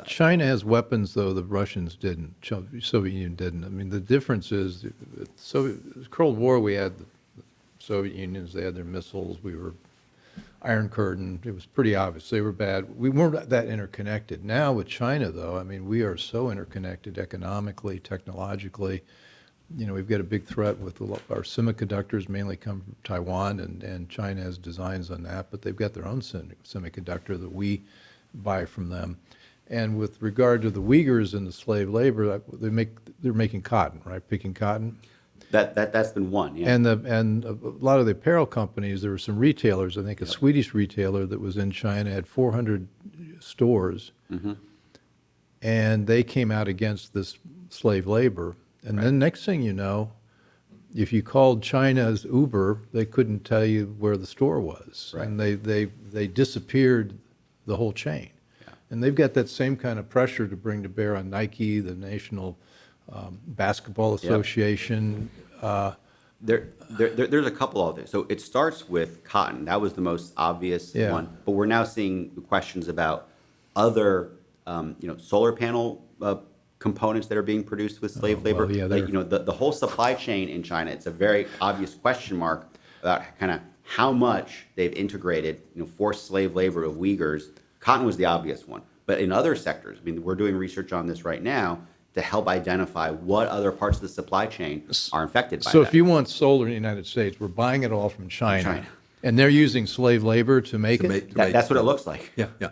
China has weapons, though the Russians didn't. Soviet Union didn't. I mean, the difference is, the Cold War, we had the Soviet Unions, they had their missiles, we were Iron Curtain, it was pretty obvious, they were bad. We weren't that interconnected. Now with China, though, I mean, we are so interconnected economically, technologically. You know, we've got a big threat with our semiconductors mainly come from Taiwan, and China has designs on that, but they've got their own semiconductor that we buy from them. And with regard to the Uyghurs and the slave labor, they're making cotton, right? Picking cotton. That's been one, yeah. And a lot of the apparel companies, there were some retailers, I think a Swedish retailer that was in China had 400 stores, and they came out against this slave labor. And then next thing you know, if you called China's Uber, they couldn't tell you where the store was. Right. And they disappeared the whole chain. And they've got that same kind of pressure to bring to bear on Nike, the National Basketball Association. There's a couple of things. So it starts with cotton. That was the most obvious one. But we're now seeing questions about other, solar panel components that are being produced with slave labor. Well, yeah, like, the whole supply chain in China, it's a very obvious question mark about kind of how much they've integrated, forced slave labor of Uyghurs. Cotton was the obvious one. But in other sectors, I mean, we're doing research on this right now to help identify what other parts of the supply chain are infected by that. So if you want solar in the United States, we're buying it all from China. And they're using slave labor to make it? That's what it looks like. Yeah, yeah.